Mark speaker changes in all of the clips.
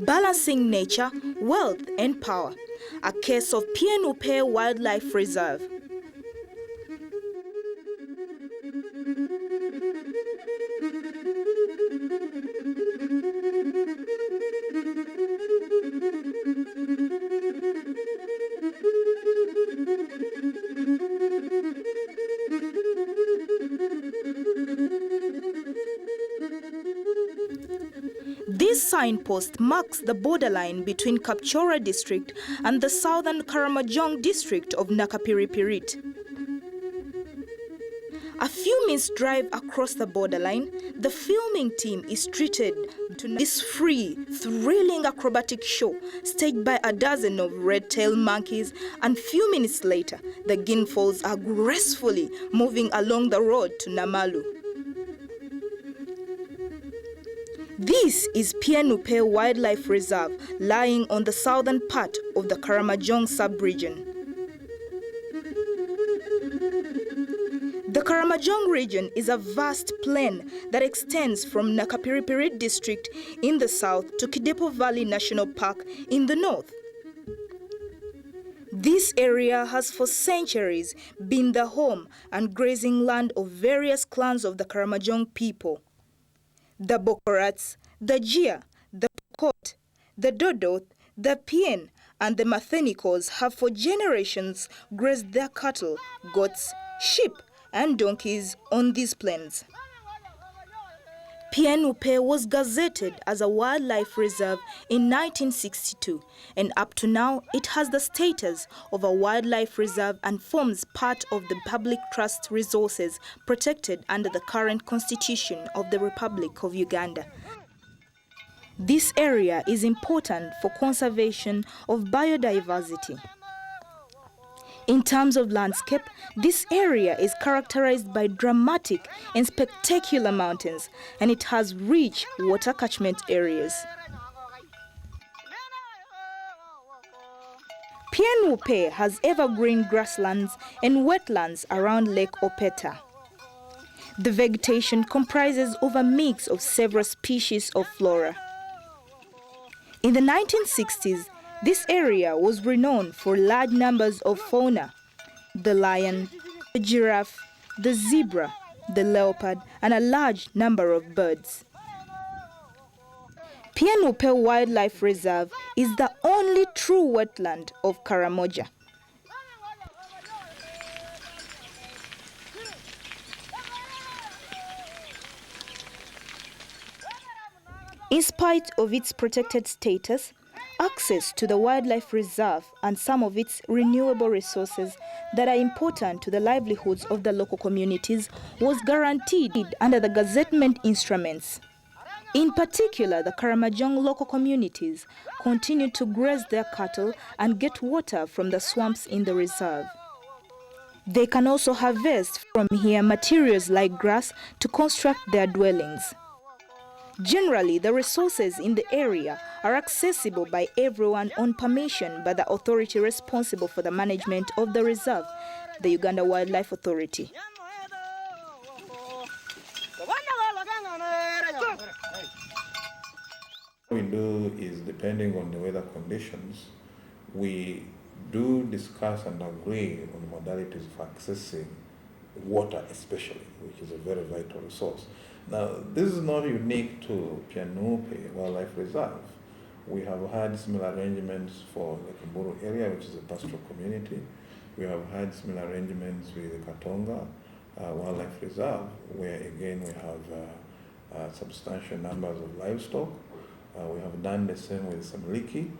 Speaker 1: Balancing nature, wealth and power. A case of PIAN UPE Wildlife Reserve. This signpost marks the borderline between Kapchora district and the southern Karamojong district of Nakapiripirit. A few minutes drive across the borderline, the filming team is treated to this free, thrilling acrobatic show staged by a dozen of red-tailed monkeys, and few minutes later, the ginfolds are gracefully moving along the road to Namalu. This is PIAN UPE Wildlife Reserve, lying on the southern part of the Karamojong sub-region. The Karamojong region is a vast plain that extends from Nakapiripirit district in the south to Kidepo Valley National Park in the north. This area has for centuries been the home and grazing land of various clans of the Karamojong people. The Bokorats, the Jia, the Pokot, the Dodot, the PIAN, and the Mathenikos have for generations grazed their cattle, goats, sheep, and donkeys on these plains. PIAN UPE was gazetted as a wildlife reserve in 1962, and up to now it has the status of a wildlife reserve and forms part of the public trust resources protected under the current constitution of the Republic of Uganda. This area is important for conservation of biodiversity. In terms of landscape, this area is characterized by dramatic and spectacular mountains, and it has rich water catchment areas. PIAN UPE has evergreen grasslands and wetlands around Lake Opeta. The vegetation comprises of a mix of several species of flora. In the 1960s, this area was renowned for large numbers of fauna: the lion, the giraffe, the zebra, the leopard, and a large number of birds. PIAN UPE Wildlife Reserve is the only true wetland of Karamoja. In spite of its protected status, access to the wildlife reserve and some of its renewable resources that are important to the livelihoods of the local communities was guaranteed under the gazettement instruments. In particular, the Karamojong local communities continue to graze their cattle and get water from the swamps in the reserve. They can also harvest from here materials like grass to construct their dwellings. Generally, the resources in the area are accessible by everyone on permission by the authority responsible for the management of the reserve, the Uganda Wildlife Authority.
Speaker 2: What we do is, depending on the weather conditions, we do discuss and agree on modalities for accessing water, especially, which is a very vital resource. Now, this is not unique to PIAN UPE Wildlife Reserve. We have had similar arrangements for the Kamburu area, which is a pastoral community. We have had similar arrangements with the Katonga Wildlife Reserve, where again we have substantial numbers of livestock. We have done the same with Samliki.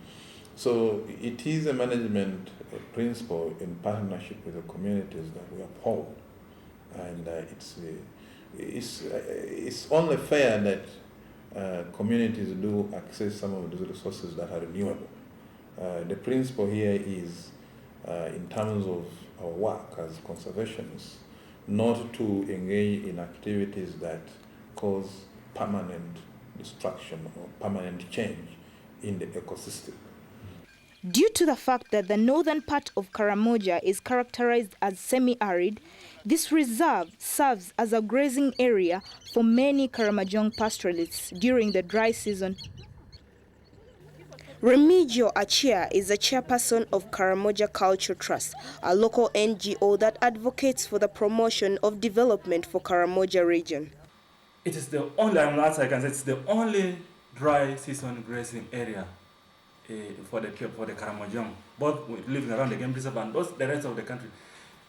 Speaker 2: So it is a management principle in partnership with the communities that we uphold. And it's only fair that communities do access some of those resources that are renewable. The principle here is, in terms of our work as conservationists, not to engage in activities that cause permanent destruction or permanent change in the ecosystem.
Speaker 1: Due to the fact that the northern part of Karamoja is characterized as semi-arid, this reserve serves as a grazing area for many Karamojong pastoralists during the dry season. Remigio Achia is the chairperson of Karamoja Culture Trust, a local NGO that advocates for the promotion of development for Karamoja region.
Speaker 3: It is the only, as I can say, it's the only dry season grazing area for the Karamojong, both living around the game reserve and both the rest of the country.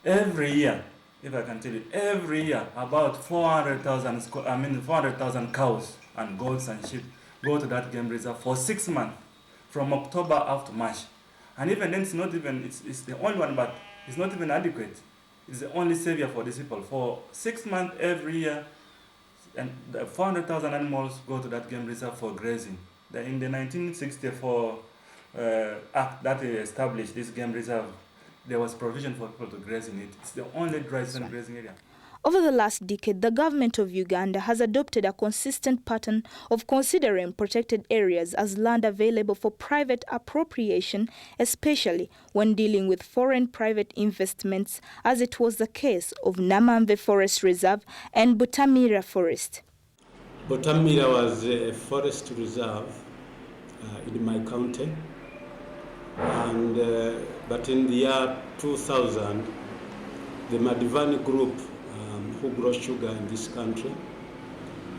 Speaker 3: Every year, if I can tell you, every year about 400,000 cows and goats and sheep go to that game reserve for 6 months, from October up to March. And even then, it's the only one, but it's not even adequate. It's the only savior for these people. For 6 months every year, and 400,000 animals go to that game reserve for grazing. In the 1964 act that established this game reserve, there was provision for people to graze in it. It's the only dry season grazing area.
Speaker 1: Over the last decade, the government of Uganda has adopted a consistent pattern of considering protected areas as land available for private appropriation, especially when dealing with foreign private investments, as it was the case of Namamve Forest Reserve and Butamira Forest.
Speaker 4: Butamira was a forest reserve in my county, and but in the year 2000, the Madivani group who grows sugar in this country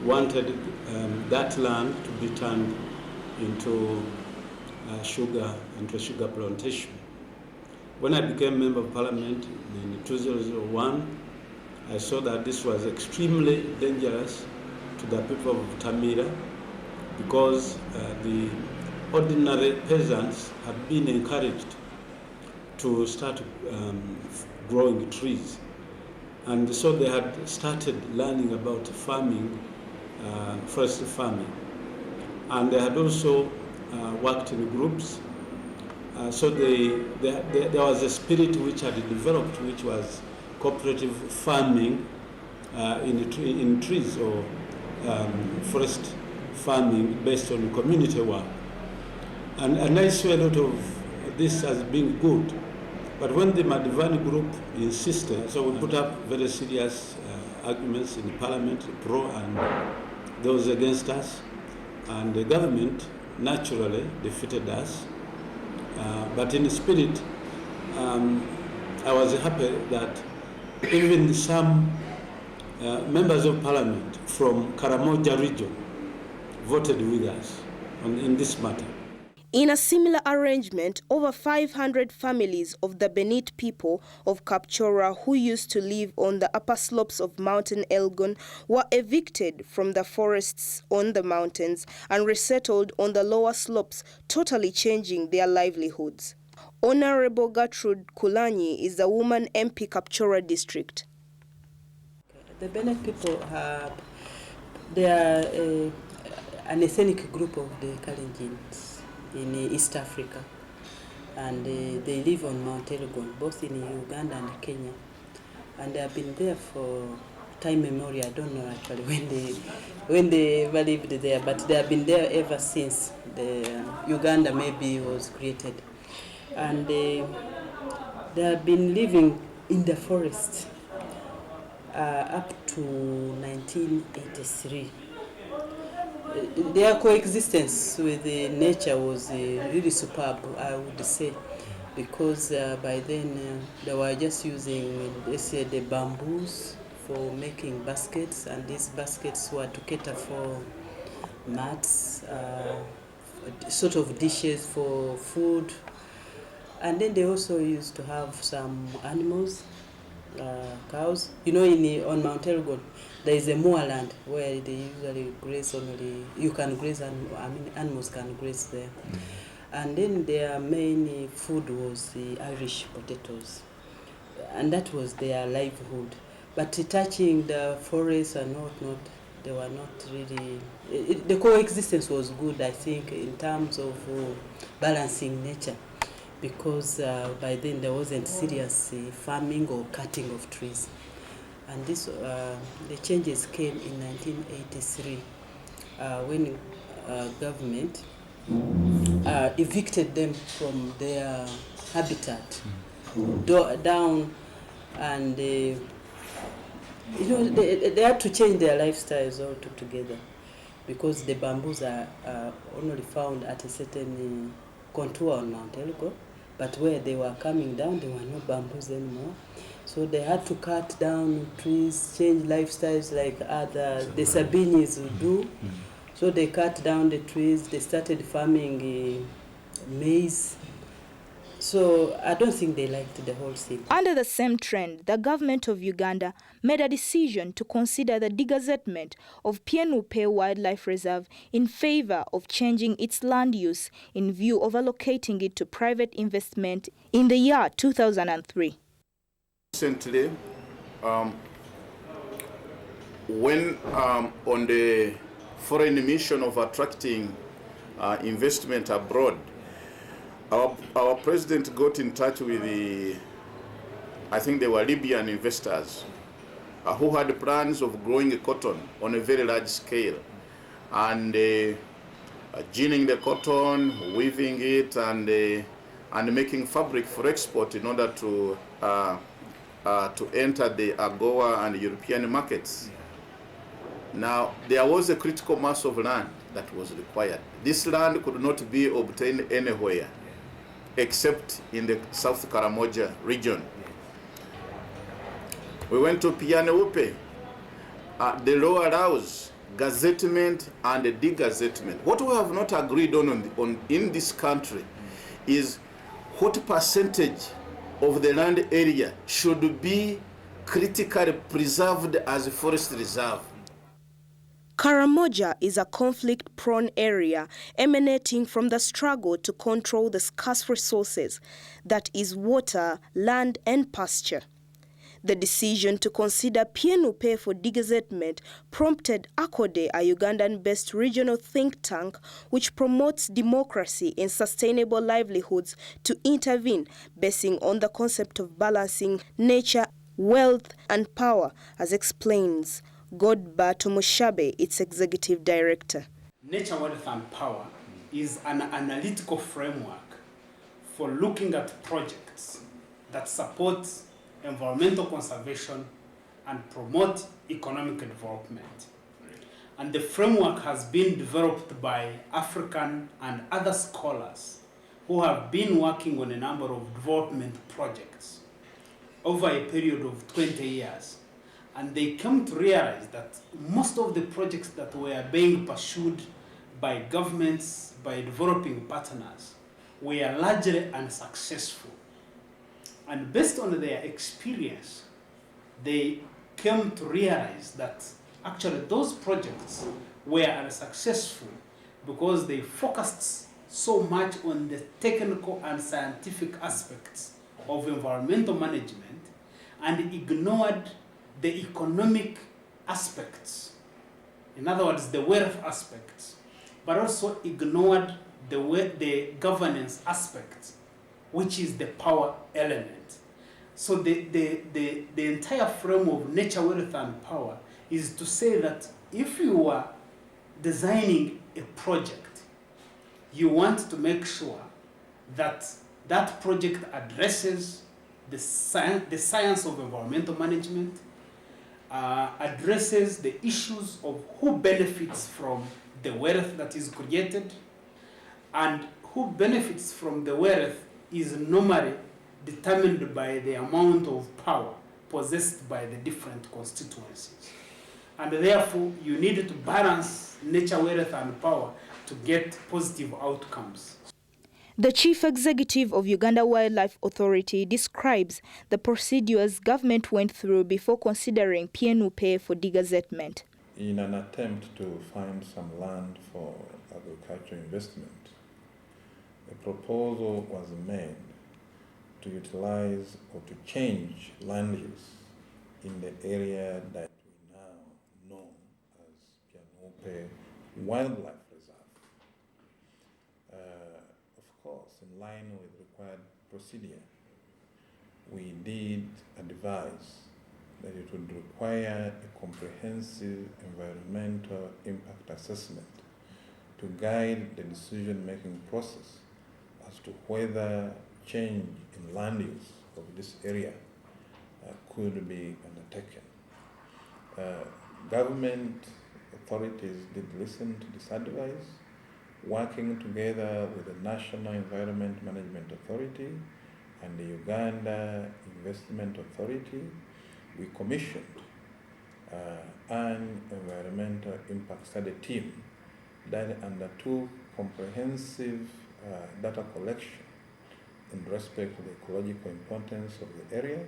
Speaker 4: wanted that land to be turned into sugar plantation. When I became member of parliament in 2001, I saw that this was extremely dangerous to the people of Tamira, because the ordinary peasants had been encouraged to start growing trees. And so they had started learning about farming, forest farming. And they had also worked in groups. So there was a spirit which had developed, which was cooperative farming in trees, or forest farming based on community work. And I saw a lot of this as being good. But when the Madivani group insisted, so we put up very serious arguments in parliament, pro and those against us, and the government naturally defeated us. But in spirit, I was happy that even some members of parliament from Karamoja region voted with us in this matter.
Speaker 1: In a similar arrangement, over 500 families of the Benit people of Kapchora who used to live on the upper slopes of Mountain Elgon were evicted from the forests on the mountains and resettled on the lower slopes, totally changing their livelihoods. Honorable Gertrude Kulanyi is the woman MP Kapchora district.
Speaker 5: The Benit people they are an ethnic group of the Kalenjins in East Africa, and they live on Mount Elgon, both in Uganda and Kenya, and they have been there for time memorial. I don't know actually when they ever lived there, but they have been there ever since the Uganda maybe was created, and they have been living in the forest up to 1983. Their coexistence with nature was really superb, I would say, because by then they were just using, let's say, the bamboos for making baskets, and these baskets were to cater for mats, sort of dishes for food, and then they also used to have some animals, cows. You know, on Mount Elgon, there is a moorland where they usually graze only. You can graze, animals can graze there. And then their main food was the Irish potatoes, and that was their livelihood. But touching the forest and whatnot, they were not really. The coexistence was good, I think, in terms of balancing nature, because by then there wasn't serious farming or cutting of trees. And this, the changes came in 1983 when government evicted them from their habitat down, and they had to change their lifestyles altogether, because the bamboos are only found at a certain contour on Mount Elgon, but where they were coming down, there were no bamboos anymore. So they had to cut down trees, change lifestyles like the Sabinis would do. So they cut down the trees, they started farming maize. So I don't think they liked the whole thing.
Speaker 1: Under the same trend, the government of Uganda made a decision to consider the degazettement of PIAN UPE Wildlife Reserve in favor of changing its land use in view of allocating it to private investment in the year 2003.
Speaker 6: Recently, when on the foreign mission of attracting investment abroad, our president got in touch with I think they were Libyan investors who had plans of growing cotton on a very large scale, and ginning the cotton, weaving it, and making fabric for export in order to enter the AGOA and European markets. Now, there was a critical mass of land that was required. This land could not be obtained anywhere except in the South Karamoja region. We went to PIAN UPE. The law allows gazettement and degazettement. What we have not agreed on in this country is what percentage of the land area should be critically preserved as a forest reserve.
Speaker 7: Karamoja is a conflict-prone area emanating from the struggle to control the scarce resources, that is water, land and pasture. The decision to consider PIAN UPE for degazettement prompted ACODE, a Ugandan-based regional think tank which promotes democracy and sustainable livelihoods, to intervene, basing on the concept of balancing nature, wealth and power, as explains Godbato Mushabe, its executive director.
Speaker 8: Nature, wealth and power is an analytical framework for looking at projects that support environmental conservation and promote economic development. And the framework has been developed by African and other scholars who have been working on a number of development projects over a period of 20 years. And they came to realize that most of the projects that were being pursued by governments, by developing partners, were largely unsuccessful. And based on their experience, they came to realize that actually those projects were unsuccessful because they focused so much on the technical and scientific aspects of environmental management and ignored the economic aspects, in other words, the wealth aspects, but also ignored the governance aspects, which is the power element. So the entire frame of nature, wealth, and power is to say that if you are designing a project, you want to make sure that that project addresses the science of environmental management, addresses the issues of who benefits from the wealth that is created, and who benefits from the wealth is normally determined by the amount of power possessed by the different constituencies. And therefore, you need to balance nature, wealth, and power to get positive outcomes.
Speaker 1: The chief executive of Uganda Wildlife Authority describes the procedures government went through before considering PIAN UPE for degazettement.
Speaker 2: In an attempt to find some land for agricultural investment, a proposal was made to utilize or to change land use in the area that we now know as PIAN UPE Wildlife Reserve. Of course, in line with required procedure, we did advise that it would require a comprehensive environmental impact assessment to guide the decision-making process as to whether change in land use of this area could be undertaken. Government authorities did listen to this advice, working together with the National Environment Management Authority and the Uganda Investment Authority. We commissioned an environmental impact study team that undertook comprehensive data collection in respect to the ecological importance of the area,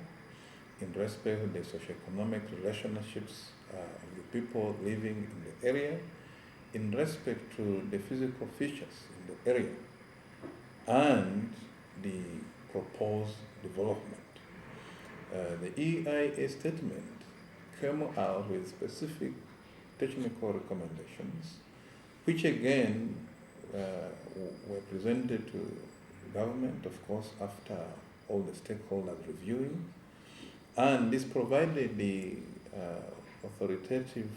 Speaker 2: in respect to the socioeconomic relationships of the people living in the area, in respect to the physical features in the area, and the proposed development. The EIA statement came out with specific technical recommendations, which again were presented to government, of course, after all the stakeholders reviewing, and this provided the authoritative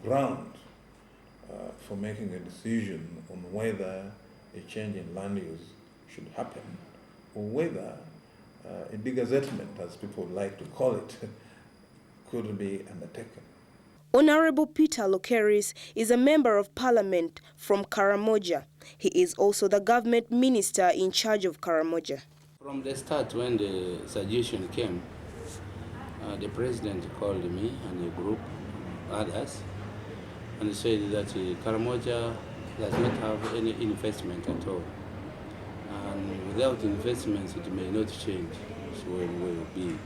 Speaker 2: ground for making a decision on whether a change in land use should happen, or whether a degazettement, as people like to call it, could be undertaken.
Speaker 7: Honorable Peter Lokeris is a member of parliament from Karamoja. He is also the government minister in charge of Karamoja.
Speaker 9: From the start, when the suggestion came, the president called me and a group, others, and said that Karamoja does not have any investment at all. And without investments, it may not change so it will be.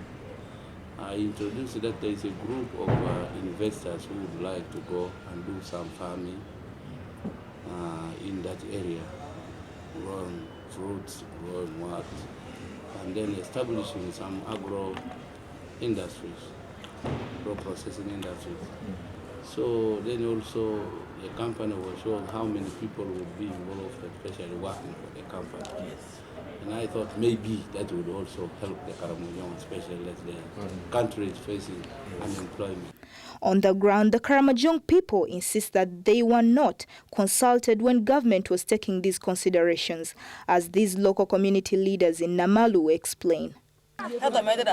Speaker 9: I introduced that there is a group of investors who would like to go and do some farming in that area, growing fruits, growing what, and then establishing some agro industries, agro processing industries. So then also the company was shown how many people would be involved, especially working for the company. Yes. And I thought maybe that would also help the Karamojong, especially as the country is facing unemployment.
Speaker 1: On the ground, the Karamojong people insist that they were not consulted when government was taking these considerations, as these local community leaders in Namalu explain.
Speaker 3: We already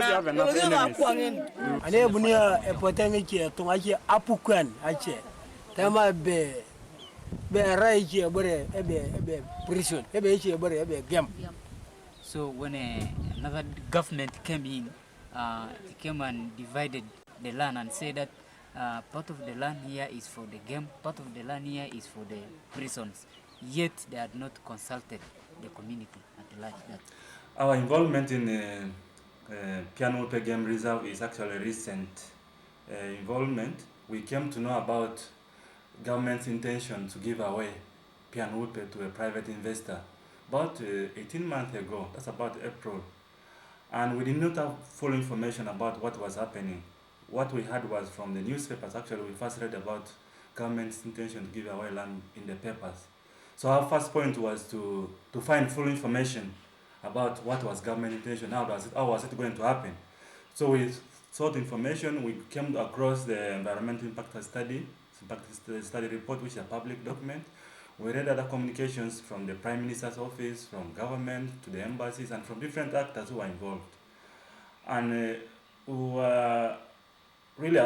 Speaker 3: have enough enemies.
Speaker 10: So when another government came in, they came and divided the land and said that part of the land here is for the game, part of the land here is for the prisons. Yet they had not consulted the community at large.
Speaker 3: Our involvement in PIAN UPE Game Reserve is actually recent involvement. We came to know about government's intention to give away PIAN UPE to a private investor about 18 months ago. That's about April. And we did not have full information about what was happening. What we had was from the newspapers. Actually, we first read about government's intention to give away land in the papers. So our first point was to find full information about what was government intention, how was it going to happen. So we sought information. We came across the environmental impact study report, which is a public document. We read other communications from the Prime Minister's office, from government to the embassies, and from different actors who were involved. And we were really,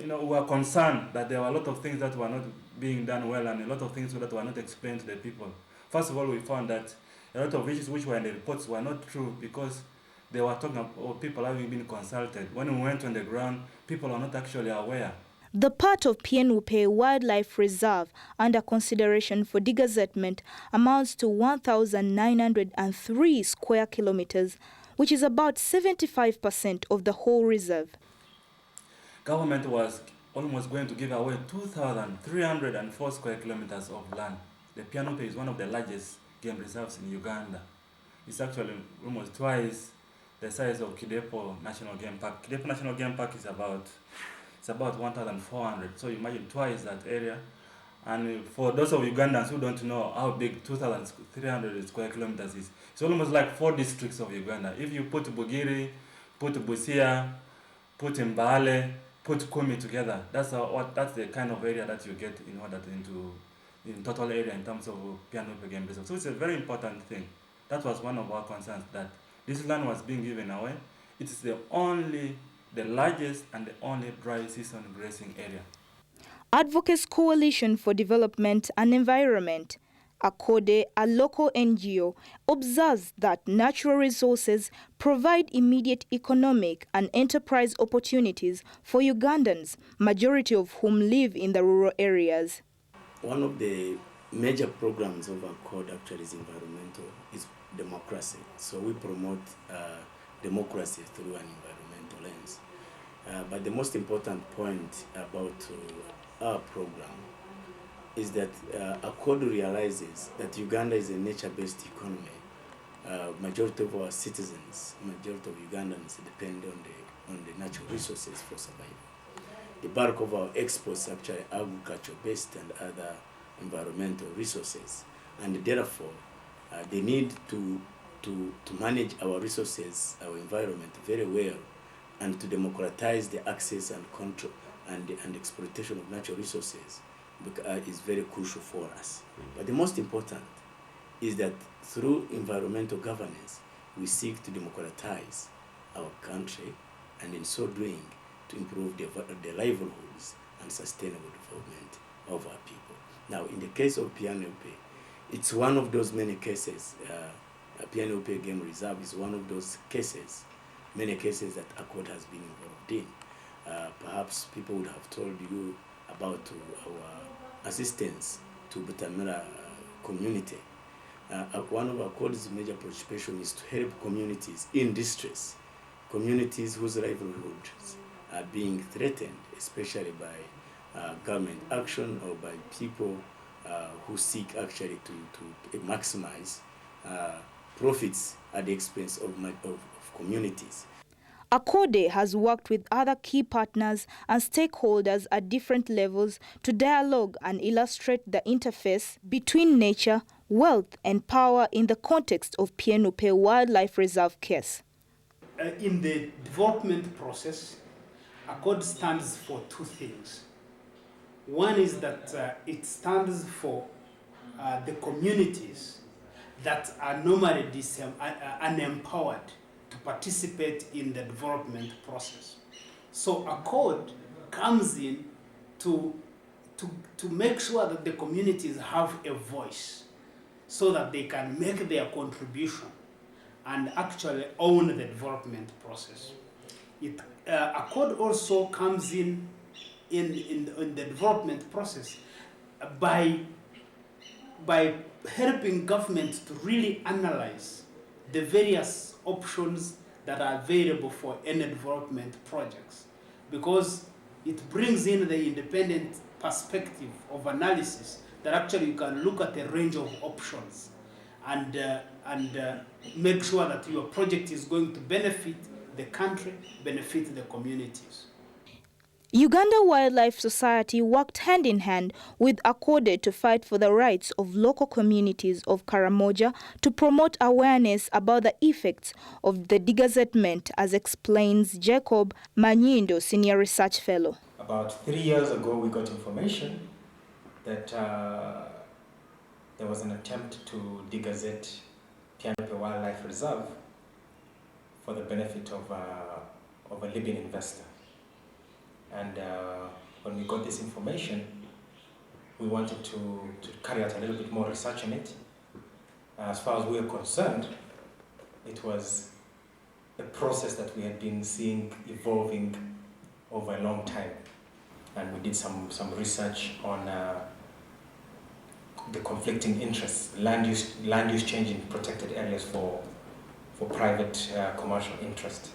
Speaker 3: we were concerned that there were a lot of things that were not being done well, and a lot of things that were not explained to the people. First of all, we found that a lot of issues which were in the reports were not true, because they were talking about people having been consulted. When we went on the ground, people are not actually aware.
Speaker 1: The part of PIAN UPE Wildlife Reserve under consideration for degazettement amounts to 1,903 square kilometers, which is about 75% of the whole reserve.
Speaker 3: Government was almost going to give away 2,304 square kilometers of land. The PIAN UPE is one of the largest game reserves in Uganda. It's actually almost twice the size of Kidepo National Game Park. Kidepo National Game Park is about 1,400. So imagine twice that area. And for those of Ugandans who don't know how big 2,300 square kilometers is, it's almost like 4 districts of Uganda. If you put Bugiri, put Busia, put Mbale, put Kumi together. That's the kind of area that you get in order in total area in terms of PIAN UPE game reserve. So it's a very important thing. That was one of our concerns, that this land was being given away. It is the largest and the only dry season grazing area.
Speaker 1: Advocates Coalition for Development and Environment, ACODE, a local NGO, observes that natural resources provide immediate economic and enterprise opportunities for Ugandans, majority of whom live in the rural areas.
Speaker 11: One of the major programs of ACODE actually is environmental, is democracy. So we promote democracy through an environmental lens. But the most important point about our program is that ACODE realizes that Uganda is a nature-based economy. Majority of our citizens, majority of Ugandans depend on the natural resources for survival. The bulk of our exports are actually agriculture-based and other environmental resources, and therefore they need to manage our resources, our environment very well, and to democratize the access and control and exploitation of natural resources is very crucial for us. But the most important is that through environmental governance, we seek to democratize our country, and in so doing, to improve the livelihoods and sustainable development of our people. Now, in the case of PIAN UPE, it's one of those many cases. PIAN UPE Game Reserve is one of those cases, many cases that ACODE has been involved in. Perhaps people would have told you about our assistance to Butamera community. One of ACODE's major participation is to help communities in distress, communities whose livelihoods are being threatened, especially by government action or by people who seek actually to maximize profits at the expense of communities.
Speaker 1: ACODE has worked with other key partners and stakeholders at different levels to dialogue and illustrate the interface between nature, wealth and power in the context of PIAN UPE Wildlife Reserve case.
Speaker 8: In the development process, ACODE stands for two things. One is that it stands for the communities that are normally unempowered to participate in the development process. So ACODE comes in to make sure that the communities have a voice so that they can make their contribution and actually own the development process. ACODE also comes in the development process by helping government to really analyze the various options that are available for any development projects, because it brings in the independent perspective of analysis that actually you can look at a range of options and make sure that your project is going to benefit the country, benefit the communities.
Speaker 1: Uganda Wildlife Society worked hand in hand with ACODE to fight for the rights of local communities of Karamoja to promote awareness about the effects of the degazettement, as explains Jacob Manyindo, Senior Research Fellow.
Speaker 12: About 3 years ago, we got information that there was an attempt to degazette PIAN UPE Wildlife Reserve for the benefit of a Libyan investor. And when we got this information, we wanted to carry out a little bit more research on it. As far as we are concerned, it was a process that we had been seeing evolving over a long time. And we did some research on the conflicting interests, land use change in protected areas for private commercial interest.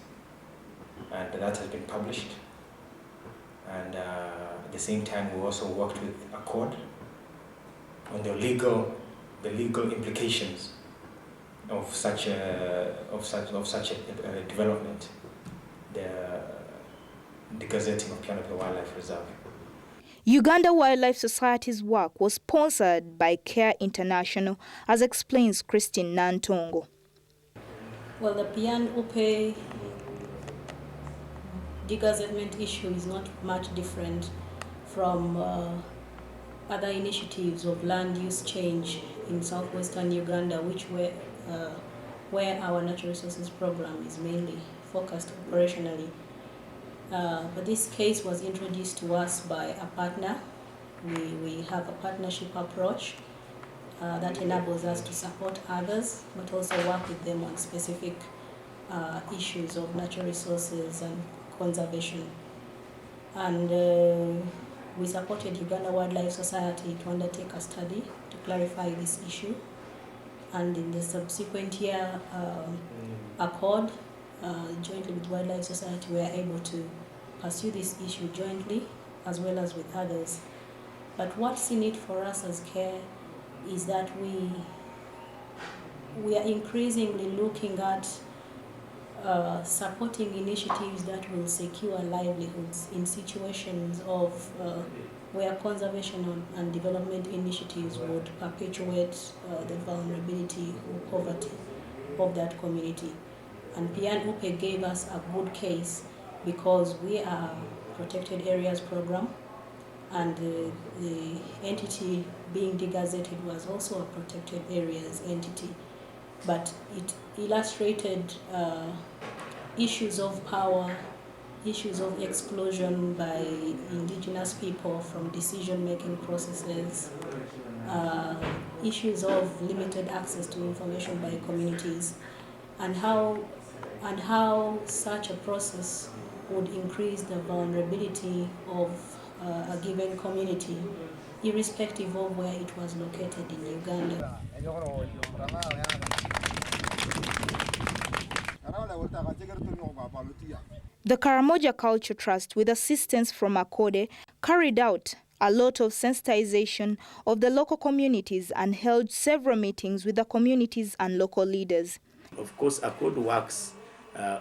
Speaker 12: And that has been published. And at the same time, we also worked with ACODE on the legal implications of such a development, the gazetting of PIAN UPE Wildlife Reserve.
Speaker 1: Uganda Wildlife Society's work was sponsored by CARE International, as explains Christine Nantongo.
Speaker 13: Well, the PIAN UPE degazettement issue is not much different from other initiatives of land use change in southwestern Uganda, where our natural resources program is mainly focused operationally. But this case was introduced to us by a partner. We have a partnership approach that enables us to support others, but also work with them on specific issues of natural resources and conservation. And we supported Uganda Wildlife Society to undertake a study to clarify this issue. And in the subsequent year accord, jointly with Wildlife Society, we are able to pursue this issue jointly as well as with others. But what's in it for us as CARE is that we are increasingly looking at supporting initiatives that will secure livelihoods in situations of where conservation and development initiatives would perpetuate the vulnerability or poverty of that community. And PIAN UPE gave us a good case because we are a protected areas program, and the entity being degazetted was also a protected areas entity. But it illustrated issues of power, issues of exclusion by indigenous people from decision-making processes, issues of limited access to information by communities, and how such a process would increase the vulnerability of a given community, irrespective of where it was located in Uganda.
Speaker 1: The Karamoja Culture Trust, with assistance from ACODE, carried out a lot of sensitization of the local communities and held several meetings with the communities and local leaders.
Speaker 11: Of course, ACODE works,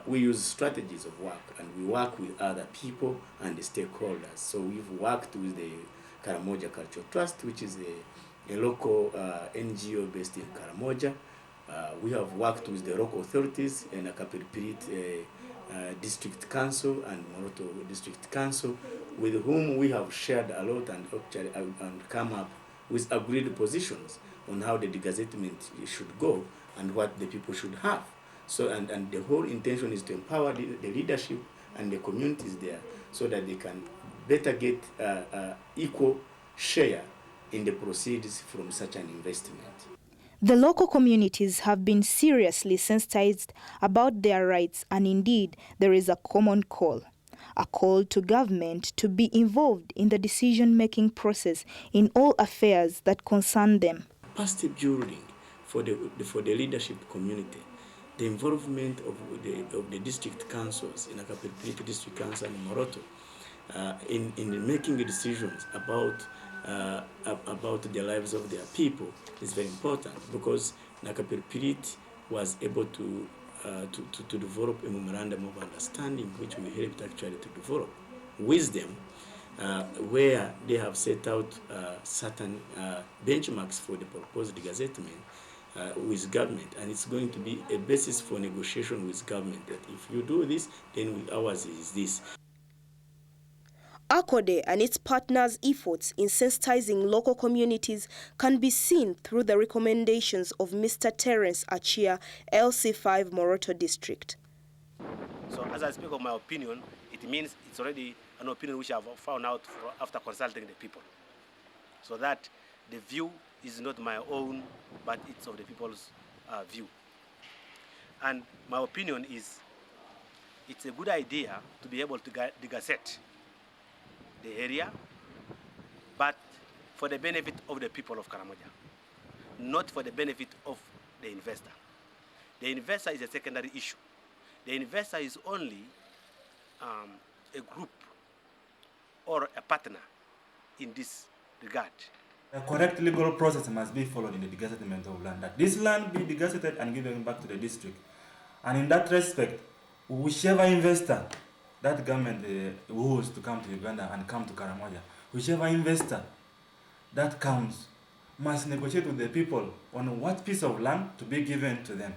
Speaker 11: we use strategies of work, and we work with other people and the stakeholders. So we've worked with the Karamoja Culture Trust, which is a local NGO based in Karamoja. We have worked with the local authorities in Akapiripirit District Council and Moroto District Council, with whom we have shared a lot and come up with agreed positions on how the degazettement should go and what the people should have. So, and the whole intention is to empower the leadership and the communities there so that they can better get equal share in the proceeds from such an investment.
Speaker 1: The local communities have been seriously sensitized about their rights, and indeed there is a common call. A call to government to be involved in the decision-making process in all affairs that concern them.
Speaker 11: Capacity building for the leadership community, the involvement of the district councils in Akapiripirit District Council and Moroto in making decisions about the lives of their people is very important, because Nakapiripirit was able to develop a memorandum of understanding, which we helped actually to develop with them, where they have set out certain benchmarks for the proposed gazettement with government, and it's going to be a basis for negotiation with government, that if you do this, then ours is this.
Speaker 7: ACODE and its partners' efforts in sensitizing local communities can be seen through the recommendations of Mr. Terence Achia, LC5 Moroto District.
Speaker 14: So as I speak of my opinion, it means it's already an opinion which I have found out after consulting the people. So that the view is not my own, but it's of the people's view. And my opinion is it's a good idea to be able to degazette the area, but for the benefit of the people of Karamoja, not for the benefit of the investor. The investor is a secondary issue. The investor is only a group or a partner in this regard.
Speaker 3: A correct legal process must be followed in the degazettement of land. That this land be degazetted and given back to the district. And in that respect, whichever investor that government wills to come to Uganda and come to Karamoja, whichever investor that comes must negotiate with the people on what piece of land to be given to them.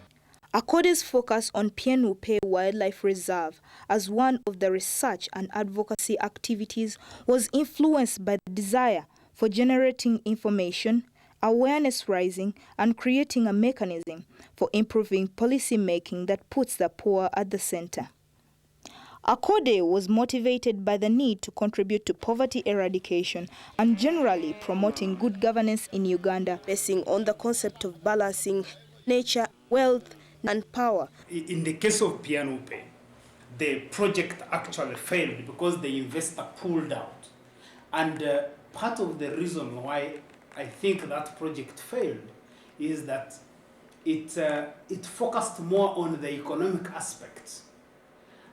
Speaker 1: ACODE's focus on PIAN UPE Wildlife Reserve as one of the research and advocacy activities was influenced by the desire for generating information, awareness raising, and creating a mechanism for improving policy making that puts the poor at the center. ACODE was motivated by the need to contribute to poverty eradication and generally promoting good governance in Uganda,
Speaker 7: basing on the concept of balancing nature, wealth, and power.
Speaker 8: In the case of PIAN UPE, the project actually failed because the investor pulled out. And part of the reason why I think that project failed is that it focused more on the economic aspects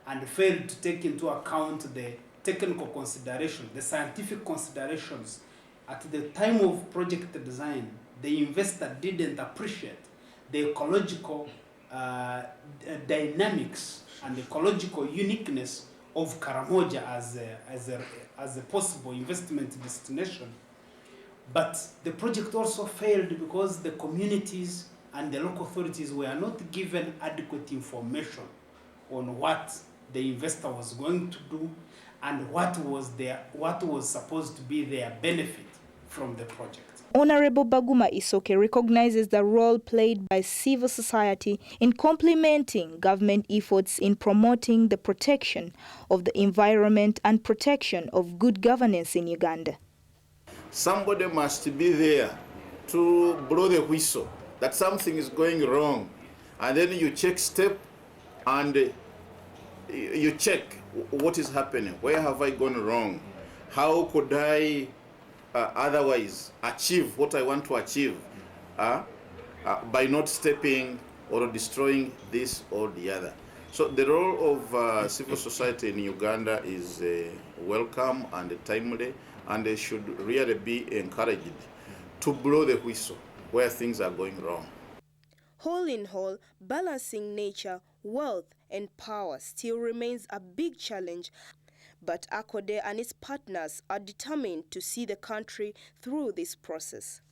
Speaker 8: and failed to take into account the technical consideration, the scientific considerations. At the time of project design, the investor didn't appreciate the ecological dynamics and ecological uniqueness of Karamoja as a possible investment destination. But the project also failed because the communities and the local authorities were not given adequate information on what the investor was going to do and what was supposed to be their benefit from the project.
Speaker 1: Honorable Baguma Isoke recognizes the role played by civil society in complementing government efforts in promoting the protection of the environment and protection of good governance in Uganda.
Speaker 6: Somebody must be there to blow the whistle that something is going wrong, and then you check step and you check what is happening, where have I gone wrong, how could I otherwise achieve what I want to achieve by not stepping or destroying this or the other. So the role of civil society in Uganda is welcome and timely, and they should really be encouraged to blow the whistle where things are going wrong.
Speaker 7: Whole in whole, balancing nature, wealth, and power still remains a big challenge, but ACODE and its partners are determined to see the country through this process.